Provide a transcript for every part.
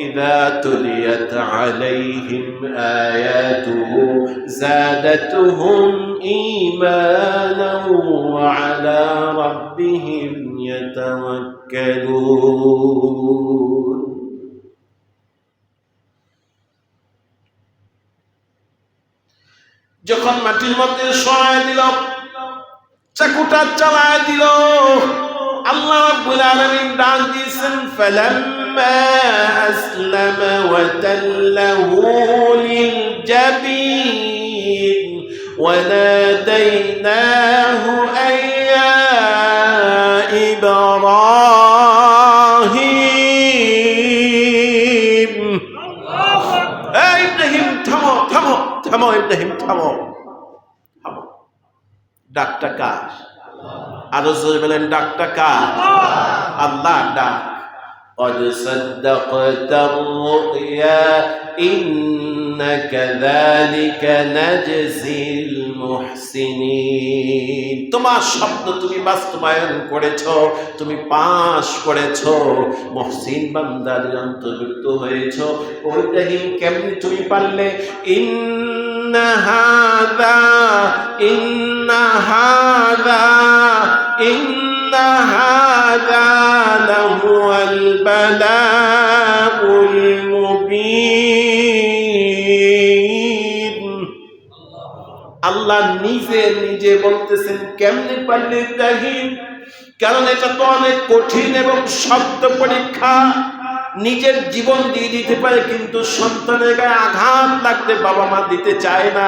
ইযা তুলিয়াত আলাইহিম আয়াতুহু যাদাতুহুম ঈমানান ওয়া আলা রাব্বিহিম ইয়াতাওয়াক্কালুন। যখন মাটির মধ্যে শোয়ায় দিল, চাকুটা চালায় দিল, আল্লাহ রাব্বুল আলামিন ডাক দিয়েছেন, ফালাম্মা আসলামা ওয়া তাল্লাহু লিল জাবিন ওয়া নাদাইনাহু আইয়া ইব্রাহিম। ইব্রাহিম থামো থামো থামো, ইব্রাহিম থামো থামো। ডাকটা কার? আরো জোরে বলেন, ডাকটা কার? আল্লাহ ডাক। قد صدقت الرؤيا إنا كذلك نجزي المحسنين। তোমার স্বপ্ন তুমি বাস্তবায়ন করেছো, তুমি পাশ করেছো, মুহসিন বান্দার অন্তর্ভুক্ত হয়েছো। ও ইব্রাহিম, কেমনে তুমি পারলে? ইন্না হাযা লাহুয়াল বালাউল মুবিন। আল্লাহ নিজে বলতেছেন, কেমনে পারলে ইব্রাহিম? কারণ এটা তো অনেক কঠিন এবং শক্ত পরীক্ষা। নিজের জীবন দিয়ে দিতে পারে, কিন্তু সন্তানের গায়ে আঘাত লাগতে বাবা মা দিতে চায় না।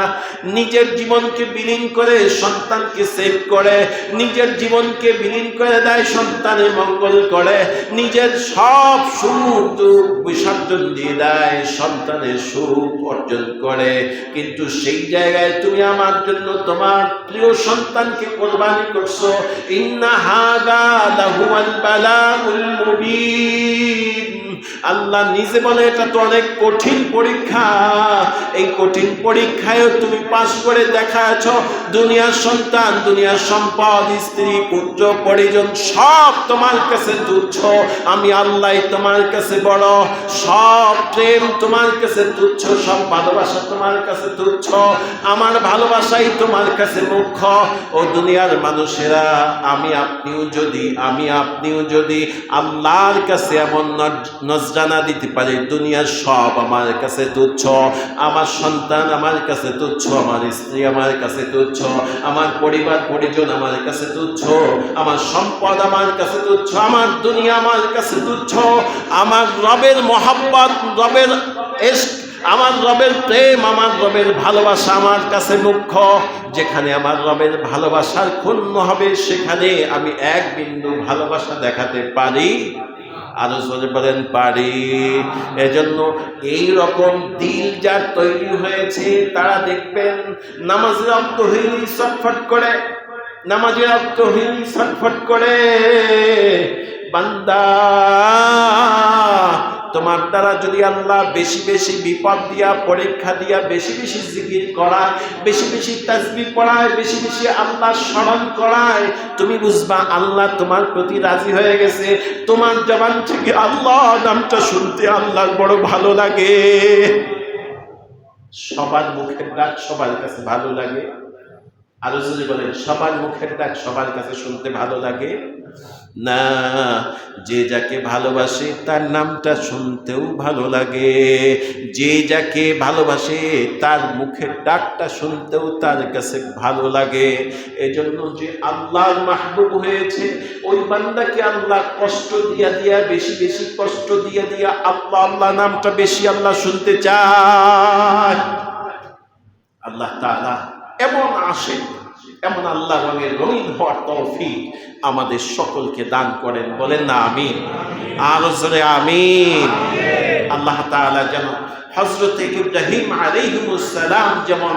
নিজের জীবনকে বিলীন করে সন্তানকে সেভ করে, নিজের জীবনকে বিলীন করে দেয়, সন্তানের মঙ্গল করে, নিজের সব সুখ দুঃখ বিসর্জন দিয়ে দেয়, সন্তানের সুখ অর্জন করে। কিন্তু সেই জায়গায় তুমি আমার জন্য তোমার প্রিয় সন্তানকে কোরবানি করছো। ইন্না হাযা লাহুয়াল বালাউল মুবিন। আল্লাহ নিজে বলে, এটা তো অনেক কঠিন পরীক্ষা। এই কঠিন পরীক্ষায়ও তুমি পাশ করে দেখাচ্ছ। দুনিয়ার সন্তান, দুনিয়ার সম্পদ, স্ত্রী, পুত্র, পরিজন সব তোমার কাছে তুচ্ছ। আমি আল্লাহ তোমার কাছে বড়। সব প্রেম তোমার কাছে তুচ্ছ, সব ভালোবাসা তোমার কাছে তুচ্ছ। আমার ভালোবাসাই তোমার কাছে মুখ্য। ও দুনিয়ার মানুষেরা, আমি আপনিও যদি আল্লাহর কাছে এমন নজরানা দিতে পারি, দুনিয়ার সব আমার কাছে তুচ্ছ। আমার সন্তান আমার কাছে তুচ্ছ, আমার স্ত্রী আমার কাছে তুচ্ছ, আমার পরিবার পরিজন আমার কাছে তুচ্ছ, আমার সম্পদ আমার কাছে তুচ্ছ, আমার দুনিয়া আমার কাছে তুচ্ছ। আমার রবের মহব্বত, রবের ইশক, আমার রবের প্রেম, আমার রবের ভালোবাসা আমার কাছে মুখ্য। যেখানে আমার রবের ভালোবাসার ক্ষুণ্ণ হবে, সেখানে আমি এক বিন্দু ভালোবাসা দেখাতে পারি? আরো জোরে বলেন, পারি। এজন্য এই রকম দিল যার তৈরি হয়েছে, তারা দেখবেন নামাজের রক্ত হইলে ছটফট করে, নামাজের রক্ত হইলে ছটফট করে। বান্দা, তোমার দ্বারা যদি আল্লাহ বেশি বেশি বিপদ দিয়া, পরীক্ষা দিয়া, বেশি বেশি জিকির করায়, বেশি বেশি তাসবিহ পড়ায়, বেশি বেশি আল্লাহ স্মরণ করায়, তুমি বুঝবা আল্লাহ তোমার প্রতি রাজি হয়ে গেছে। তোমার জবান থেকে আল্লাহ নামটা শুনতে আল্লাহর বড় ভালো লাগে। সবার মুখের ডাক সবার কাছে ভালো লাগে? আরো যদি বলেন, সবার মুখের ডাক সবার কাছে শুনতে ভালো লাগে না। যে যাকে ভালোবাসে তার নামটা শুনতেও ভালো লাগে। যে যাকে ভালোবাসে তার মুখের ডাকটা শুনতেও তার কাছে ভালো লাগে। এজন্য যে আল্লাহর মাহবুব হয়েছে, ওই বান্দাকে আল্লাহ কষ্ট দিয়া দিয়া, বেশি বেশি কষ্ট দিয়া দিয়া আল্লাহ আল্লাহ নামটা বেশি আল্লাহ শুনতে চায়। আল্লাহ তাআলা এমন আসে, এমন আল্লাহ রঙের রঙিন হওয়ার তৌফিক আমাদের সকলকে দান করেন। বলেন না আমিন? আরো জোরে আমিন। আল্লাহ তাআলা যেন হযরত ইব্রাহিম আলাইহিস সালাম যেমন